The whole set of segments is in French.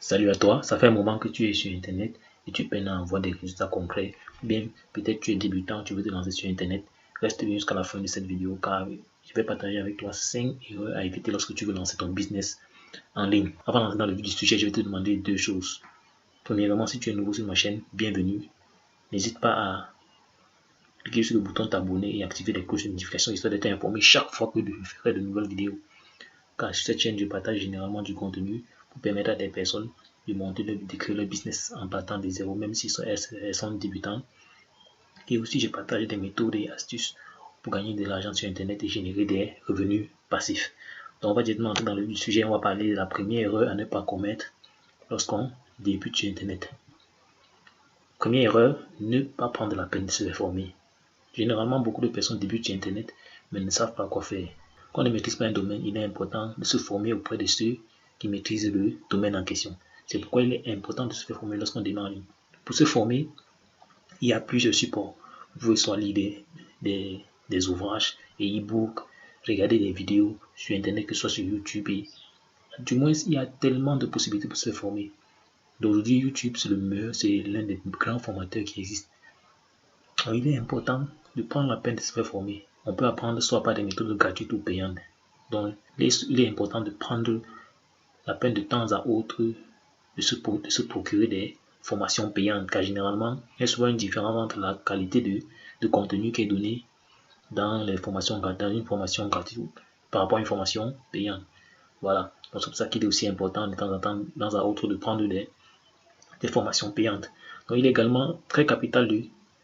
Salut à toi, ça fait un moment que tu es sur Internet et tu peines à avoir des résultats concrets. Ou bien peut-être tu es débutant, tu veux te lancer sur Internet. Reste bien jusqu'à la fin de cette vidéo car je vais partager avec toi 5 erreurs à éviter lorsque tu veux lancer ton business en ligne. Avant d'entrer dans le vif du sujet, je vais te demander deux choses. Premièrement, si tu es nouveau sur ma chaîne, bienvenue. N'hésite pas à cliquer sur le bouton t'abonner et activer les cloches de notification histoire d'être informé chaque fois que je ferai de nouvelles vidéos. Car sur cette chaîne, je partage généralement du contenu pour permettre à des personnes de créer leur business en partant de zéro, même si elles sont débutantes. Et aussi, je partage des méthodes et astuces pour gagner de l'argent sur Internet et générer des revenus passifs. Donc, on va directement entrer dans le sujet. On va parler de la première erreur à ne pas commettre lorsqu'on débute sur Internet. Première erreur, ne pas prendre la peine de se former. Généralement, beaucoup de personnes débutent sur Internet mais ne savent pas quoi faire. Quand on ne maîtrise pas un domaine, il est important de se former auprès de ceux qui maîtrisent le domaine en question. C'est pourquoi il est important de se faire former lorsqu'on démarre en ligne. Pour se former, il y a plusieurs supports. Vous pouvez soit lire des ouvrages et e-books, regarder des vidéos sur Internet, que ce soit sur YouTube. Et, du moins, il y a tellement de possibilités pour se former. D'aujourd'hui, YouTube, c'est l'un des grands formateurs qui existent. Donc, il est important de prendre la peine de se faire former. On peut apprendre soit par des méthodes gratuites ou payantes. Donc, il est important de prendre la peine de temps à autre de se procurer des formations payantes, car généralement, il y a souvent une différence entre la qualité de contenu qui est donné dans une formation gratuite par rapport à une formation payante. Voilà. Donc, c'est pour ça qu'il est aussi important de temps en temps, dans à autre, de prendre des formations payantes. Donc, il est également très capital de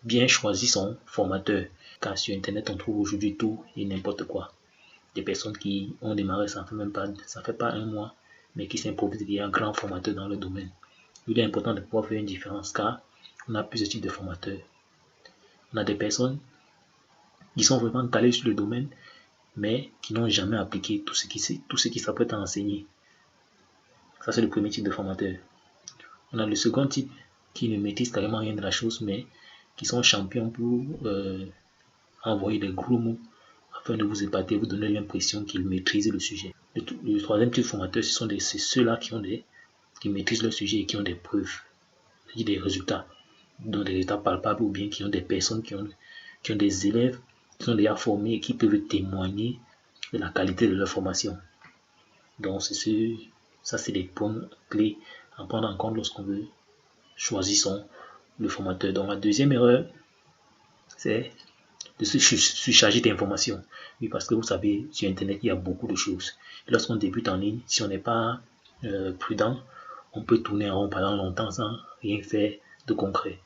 bien choisir son formateur, car sur Internet, on trouve aujourd'hui tout et n'importe quoi. Des personnes qui ont démarré, ça ne fait pas un mois, mais qui s'improvisent qu'il y a un grand formateur dans le domaine. Il est important de pouvoir faire une différence, car on a plusieurs types de formateurs. On a des personnes qui sont vraiment calées sur le domaine, mais qui n'ont jamais appliqué tout ce qui s'apprête à enseigner. Ça, c'est le premier type de formateur. On a le second type qui ne maîtrise carrément rien de la chose, mais qui sont champions pour envoyer des gros mots afin de vous épater, vous donner l'impression qu'ils maîtrisent le sujet. Le troisième type de formateur, c'est ceux-là qui maîtrisent le sujet et qui ont des preuves, c'est-à-dire des résultats, donc des résultats palpables, ou bien qui ont des personnes qui ont des élèves qui sont déjà formés et qui peuvent témoigner de la qualité de leur formation. Donc ça c'est des points clés à prendre en compte lorsqu'on veut choisir le formateur. Donc la deuxième erreur, c'est de se surcharger d'informations. Oui, parce que vous savez, sur Internet, il y a beaucoup de choses. Et lorsqu'on débute en ligne, si on n'est pas prudent, on peut tourner en rond pendant longtemps sans rien faire de concret.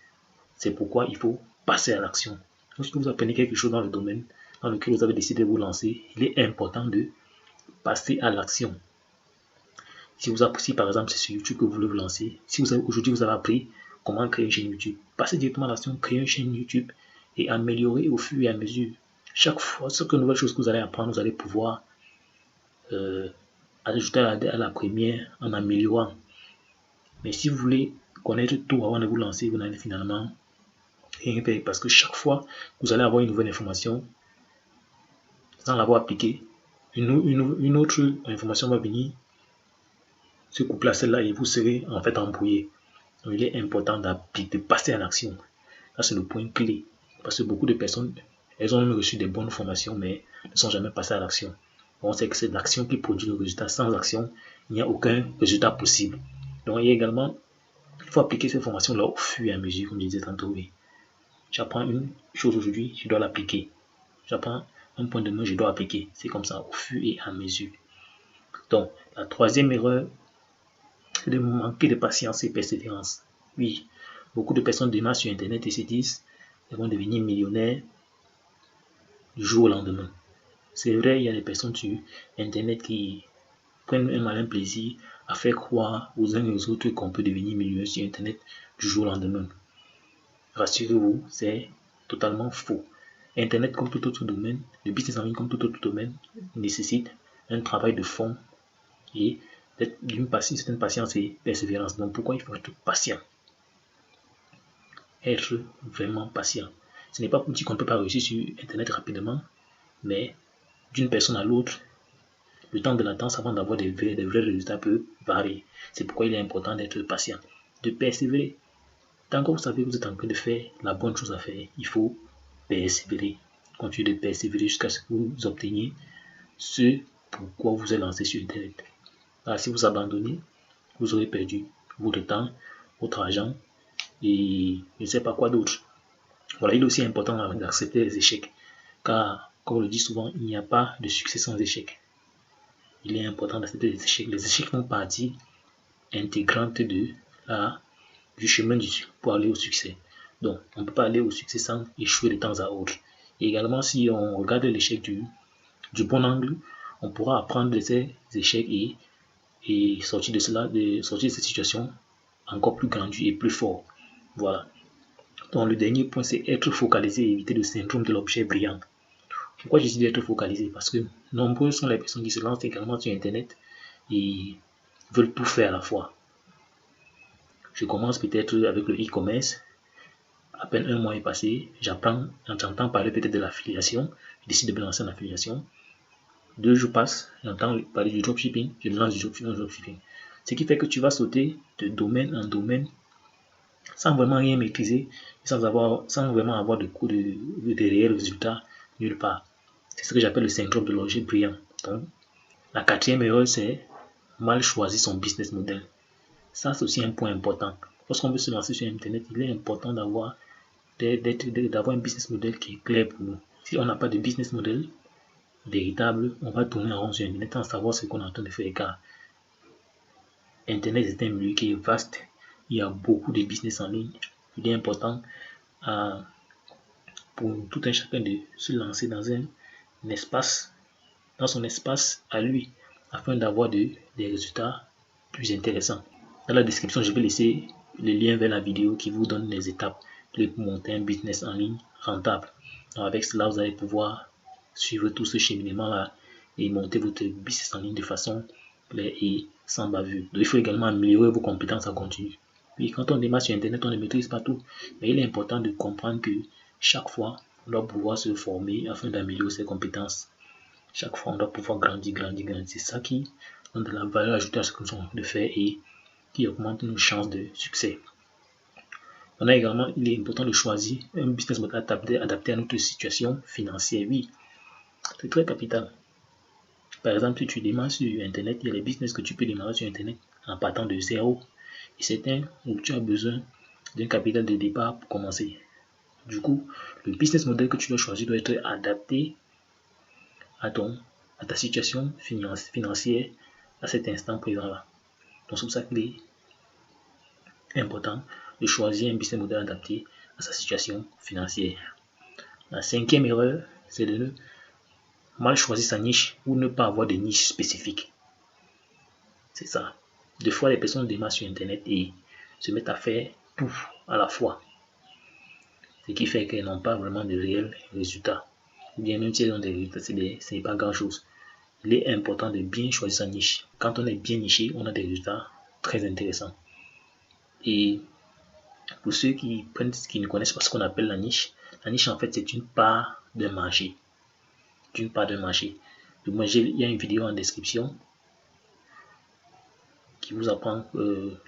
C'est pourquoi il faut passer à l'action. Lorsque vous apprenez quelque chose dans le domaine dans lequel vous avez décidé de vous lancer, il est important de passer à l'action. Si par exemple c'est sur YouTube que vous voulez vous lancer, si aujourd'hui vous avez appris comment créer une chaîne YouTube, passez directement à l'action, créer une chaîne YouTube et améliorer au fur et à mesure. Chaque fois, chaque nouvelle chose que vous allez apprendre, vous allez pouvoir ajouter à la première en améliorant. Mais si vous voulez connaître tout avant de vous lancer, vous n'allez finalement rien faire, parce que chaque fois vous allez avoir une nouvelle information sans l'avoir appliquée, une autre information va venir se coupler à celle-là et vous serez en fait embrouillé. Donc il est important de passer à l'action. Ça c'est le point clé, parce que beaucoup de personnes, elles ont même reçu des bonnes formations mais ne sont jamais passées à l'action. On sait que c'est l'action qui produit le résultat. Sans action, il n'y a aucun résultat possible. Donc il y a également, il faut appliquer ces formations-là au fur et à mesure, comme je disais tantôt. Oui. J'apprends une chose aujourd'hui, je dois l'appliquer. J'apprends un point de vue, je dois appliquer. C'est comme ça, au fur et à mesure. Donc, la troisième erreur, c'est de manquer de patience et persévérance. Oui, beaucoup de personnes démarrent sur Internet et se disent qu'elles vont devenir millionnaires du jour au lendemain. C'est vrai, il y a des personnes sur Internet qui prennent un malin plaisir à faire croire aux uns et aux autres qu'on peut devenir millionnaire sur Internet du jour au lendemain. Rassurez-vous, c'est totalement faux. Internet, comme tout autre domaine, le business en ligne, comme tout autre domaine, nécessite un travail de fond et d'une certaine patience et persévérance. Donc, pourquoi il faut être patient? Être vraiment patient. Ce n'est pas pour dire qu'on ne peut pas réussir sur Internet rapidement, mais d'une personne à l'autre, Le temps de latence avant d'avoir des vrais résultats peut varier. C'est pourquoi il est important d'être patient, de persévérer. Tant que vous savez que vous êtes en train de faire la bonne chose à faire, il faut persévérer. Continuez de persévérer jusqu'à ce que vous obteniez ce pourquoi vous êtes lancé sur Internet. Alors, si vous abandonnez, vous aurez perdu votre temps, votre argent et je ne sais pas quoi d'autre. Voilà, il est aussi important d'accepter les échecs. Car, comme on le dit souvent, il n'y a pas de succès sans échec. Il est important d'accepter les échecs. Les échecs font partie intégrante du chemin pour aller au succès. Donc, on ne peut pas aller au succès sans échouer de temps à autre. Et également, si on regarde l'échec du bon angle, on pourra apprendre de ces échecs et sortir de cette situation encore plus grandie et plus fort. Voilà. Donc, le dernier point, c'est être focalisé et éviter le syndrome de l'objet brillant. Pourquoi je dis d'être focalisé? Parce que nombreuses sont les personnes qui se lancent également sur Internet et veulent tout faire à la fois. Je commence peut-être avec le e-commerce. À peine un mois est passé, j'entends parler peut-être de l'affiliation. Je décide de me lancer en affiliation. 2 jours passent, j'entends parler du dropshipping. Je me lance du dropshipping. Ce qui fait que tu vas sauter de domaine en domaine sans vraiment rien maîtriser, sans vraiment avoir de réels résultats nulle part. C'est ce que j'appelle le syndrome de l'objet brillant. Donc, la 4e erreur, c'est mal choisir son business model. Ça, c'est aussi un point important. Lorsqu'on veut se lancer sur Internet, il est important d'avoir un business model qui est clair pour nous. Si on n'a pas de business model véritable, on va tourner en rond sur Internet sans savoir ce qu'on est en train de faire. Car Internet est un milieu qui est vaste. Il y a beaucoup de business en ligne. Il est important pour tout un chacun de se lancer dans son espace à lui, afin d'avoir des résultats plus intéressants. Dans la description, je vais laisser le lien vers la vidéo qui vous donne les étapes pour monter un business en ligne rentable. Donc avec cela, vous allez pouvoir suivre tout ce cheminement-là et monter votre business en ligne de façon claire et sans bavure. Donc, il faut également améliorer vos compétences en continu. Puis quand on démarre sur Internet, on ne maîtrise pas tout. Mais il est important de comprendre que chaque fois, on doit pouvoir se former afin d'améliorer ses compétences. Chaque fois, on doit pouvoir grandir. C'est ça qui donne de la valeur ajoutée à ce que nous sommes en train de faire et qui augmente nos chances de succès. Il est important de choisir un business model adapté à notre situation financière. Oui, c'est très capital. Par exemple, si tu démarres sur Internet, il y a les business que tu peux démarrer sur Internet en partant de zéro. Et certains où tu as besoin d'un capital de départ pour commencer. Du coup, le business model que tu dois choisir doit être adapté à ta situation financière à cet instant présent-là. Donc, c'est pour ça qu'il est important de choisir un business model adapté à sa situation financière. La 5e erreur, c'est de ne mal choisir sa niche ou ne pas avoir de niche spécifique. C'est ça. Des fois, les personnes démarrent sur Internet et se mettent à faire tout à la fois. Ce qui fait qu'elles n'ont pas vraiment de réels résultats. Ou bien même si elles ont des résultats, ce n'est pas grand-chose. Il est important de bien choisir sa niche. Quand on est bien niché, on a des résultats très intéressants. Et pour ceux qui ne connaissent pas ce qu'on appelle la niche en fait c'est une part de marché. Il y a une vidéo en description qui vous apprend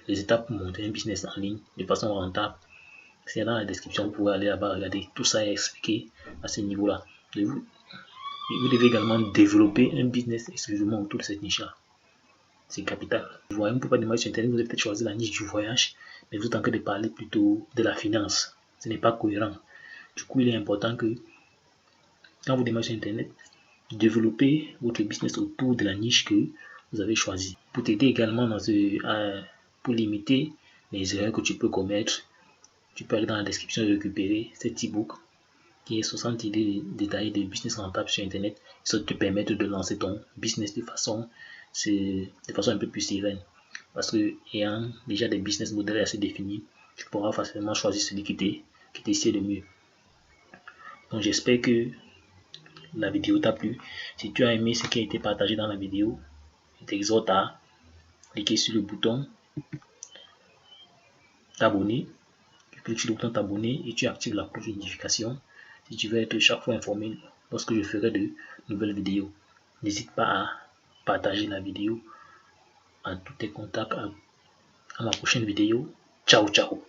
les étapes pour monter un business en ligne de façon rentable. C'est dans la description, vous pouvez aller là-bas regarder. Tout ça est expliqué à ce niveau-là. Vous devez également développer un business exclusivement autour de cette niche-là. C'est capital. Vous ne pouvez pas démarrer sur Internet, vous avez peut-être choisi la niche du voyage, mais vous êtes en train de parler plutôt de la finance. Ce n'est pas cohérent. Du coup, il est important que quand vous démarrez sur Internet, développez votre business autour de la niche que vous avez choisie. Pour t'aider également pour limiter les erreurs que tu peux commettre, tu peux aller dans la description et récupérer cet e-book qui est 60 idées détaillées de business rentable sur Internet. Ça te permet de lancer ton business de façon un peu plus sereine. Parce que ayant déjà des business models assez définis, tu pourras facilement choisir celui qui te sied le mieux. Donc j'espère que la vidéo t'a plu. Si tu as aimé ce qui a été partagé dans la vidéo, je t'exhorte à cliquer sur le bouton t'abonner. Tu cliques sur le bouton t'abonner et tu actives la cloche de notification si tu veux être chaque fois informé lorsque je ferai de nouvelles vidéos. N'hésite pas à partager la vidéo à tous tes contacts. À ma prochaine vidéo. Ciao, ciao.